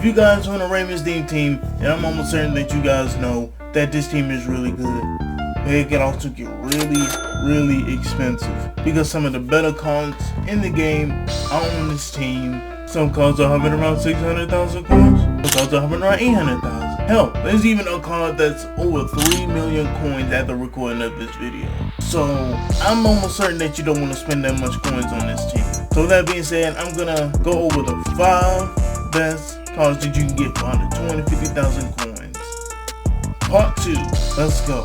If you guys own a Ravens team, and I'm almost certain that you guys know that this team is really good, but it can also get really expensive because some of the better cards in the game are on this team. Some cards are having around 600,000 coins, some cards are having around 800,000. Hell, there's even a card that's over 3 million coins at the recording of this video. So I'm almost certain that you don't want to spend that much coins on this team. So with that being said, I'm gonna go over the 5 best cards that you can get for under 250,000 coins. Part 2, let's go.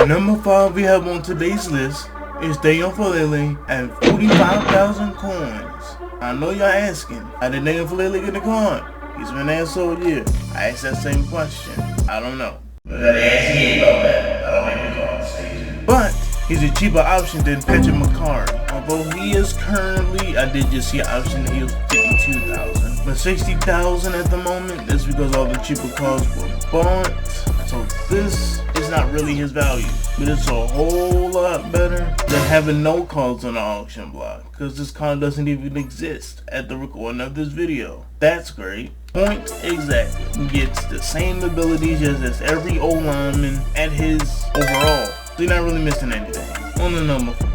Number 5 we have on today's list is Faalele at 45,000 coins. I know y'all asking, how did Faalele get the card? He's been asked all year. I asked that same question. I don't know. But that ass he ain't about that. I don't make the cards. But he's a cheaper option than Patrick McCarry. Although he is currently, I did just see an option that he was 52,000. But 60,000 at the moment. That's because all the cheaper cards were bought. So this is not really his value. But it's a whole lot better than having no cards on the auction block. Because this card doesn't even exist at the recording of this video. That's great. Point exactly. He gets the same abilities as every old lineman at his overall. So you're not really missing anything. On the number 4.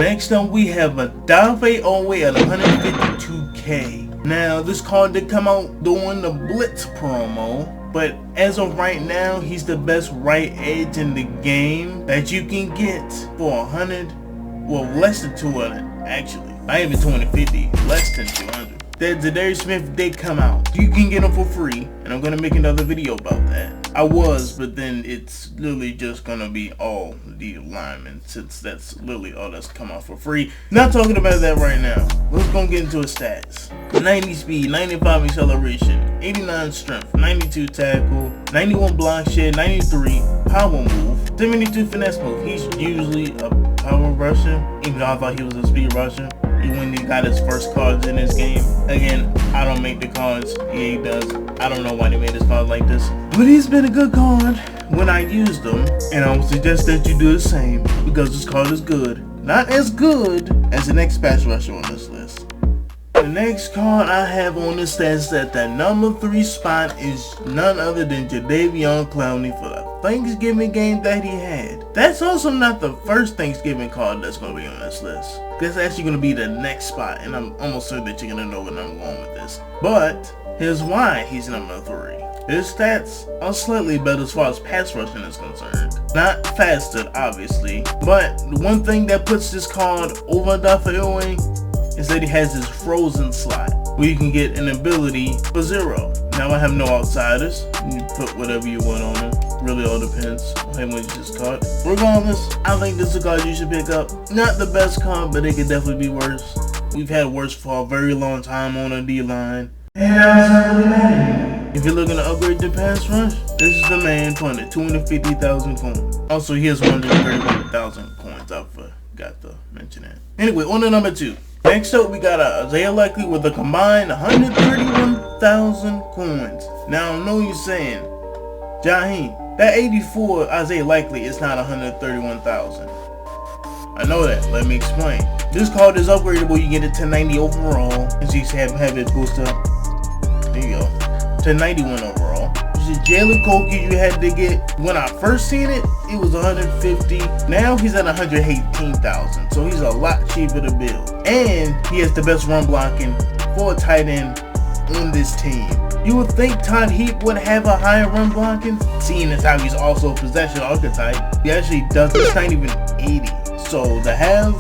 Next up we have Odafe Oweh at 152k. Now this card did come out during the Blitz promo. But as of right now, he's the best right edge in the game that you can get for 100, well less than 200 actually. Not even 250, less than 200. That Jadeveon Smith did come out. You can get him for free, and I'm gonna make another video about that. I was, but then it's literally just gonna be all the linemen, since that's literally all that's come out for free. Not talking about that right now. Let's go get into his stats. 90 speed, 95 acceleration, 89 strength, 92 tackle, 91 block shed, 93 power move, 72 finesse move. He's usually a power rusher, even though I thought he was a speed rusher. When he got his first cards in this game. Again, I don't make the cards, EA does. I don't know why they made this card like this. But he's been a good card when I used them. And I would suggest that you do the same because this card is good. Not as good as the next pass rusher on this list. The next card I have on this list at the number 3 spot is none other than Jadeveon Clowney for the Thanksgiving game that he had. That's also not the first Thanksgiving card that's going to be on this list. That's actually going to be the next spot, and I'm almost certain that you're going to know where I'm going with this. But here's why he's number 3. His stats are slightly better as far as pass rushing is concerned. Not faster, obviously, but the one thing that puts this card over Odafe Oweh is that he has his frozen slot, where you can get an ability for 0. Now I have no outsiders. You put whatever you want on him. Really all depends on how much this card. Regardless, I think this is a card you should pick up. Not the best card, but it could definitely be worse. We've had worse for a very long time on a D-line. And that's not really Madden. If you're looking to upgrade the pass rush, this is the man for the 250,000 coins. Also, he has 131,000 coins. I forgot to mention that. Anyway, on to number 2. Next up, we got Isaiah Likely with a combined 131,000 coins. Now, I know you're saying, Jaheem, that 84 Isaiah Likely is not 131,000. I know that. Let me explain. This card is upgradable. You get it to 90 overall. As you have it boost up. There you go. To 91 overall. This is Jalen Koki you had to get. When I first seen it, it was 150. Now he's at 118,000. So he's a lot cheaper to build. And he has the best run blocking for a tight end on this team. You would think Todd Heap would have a higher run blocking, seeing as how he's also a possession archetype. He actually does. It's not even 80. So to have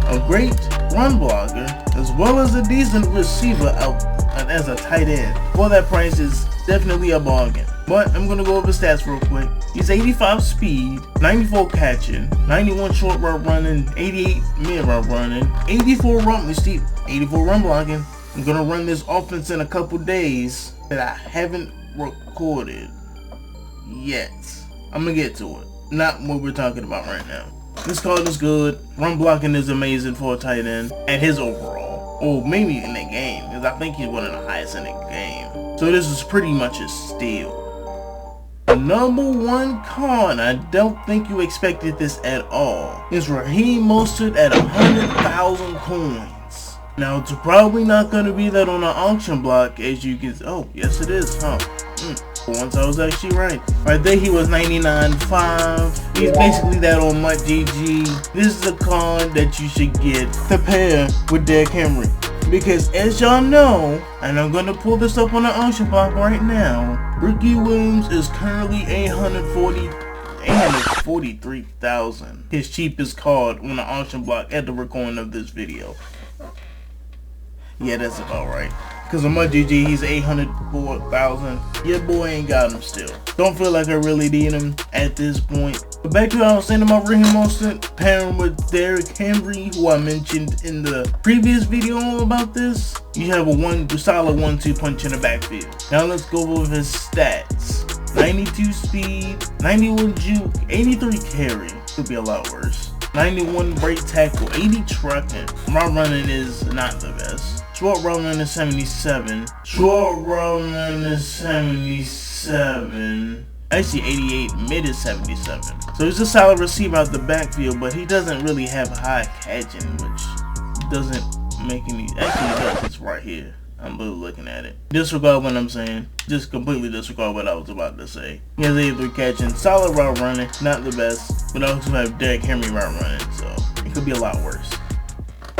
a great run blocker as well as a decent receiver out as a tight end for that price is definitely a bargain. But I'm gonna go over stats real quick. He's 85 speed, 94 catching, 91 short route running, 88 mid route running, 84 run blocking. I'm gonna run this offense in a couple days that I haven't recorded yet. I'm gonna get to it. Not what we're talking about right now. This card is good. Run blocking is amazing for a tight end and his overall. Or maybe in the game, because I think he's one of the highest in the game. So this is pretty much a steal. The number 1 card, I don't think you expected this at all, is Raheem Mostert at 100,000 coins. Now it's probably not going to be that on the auction block, as you can. Oh, yes it is, huh? Once I was actually right. Right there, he was 99.5. He's basically that on MutGG. This is a card that you should get to pair with Derrick Henry. Because as y'all know, and I'm going to pull this up on the auction block right now, Ricky Williams is currently 843,000. His cheapest card on the auction block at the recording of this video. Yeah, that's about right. Because on MutGG, he's 804,000. Your boy ain't got him still. Don't feel like I really need him at this point. But back to what I was saying about Raheem Mostert pairing with Derrick Henry, who I mentioned in the previous video about this. You have a solid 1-2 punch in the backfield. Now let's go over his stats. 92 speed, 91 juke, 83 carry. Could be a lot worse. 91 break tackle, 80 trucking. Route running is not the best. Short route run is 77. Short route run is 77. Actually 88, mid is 77. So he's a solid receiver out the backfield, but he doesn't really have high catching, which doesn't make any. Actually, he does. It's right here. I'm really looking at it. Disregard what I'm saying. Just completely disregard what I was about to say. He has 83 catching, solid route running, not the best, but I also have Derrick Henry route running, so it could be a lot worse.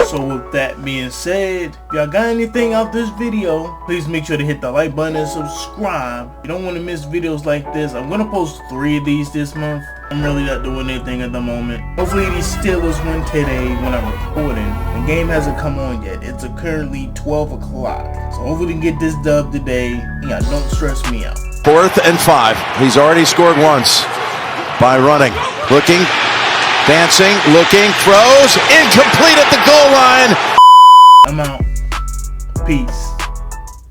So with that being said, if y'all got anything out this video, please make sure to hit the like button and subscribe. You don't want to miss videos like this. I'm going to post 3 of these this month. I'm really not doing anything at the moment. Hopefully these Steelers win today when I'm recording. The game hasn't come on yet. It's currently 12 o'clock. So hopefully we can get this dub today. Yeah, don't stress me out. 4th and 5. He's already scored once by running. Looking. Dancing, looking, throws, incomplete at the goal line. I'm out. Peace.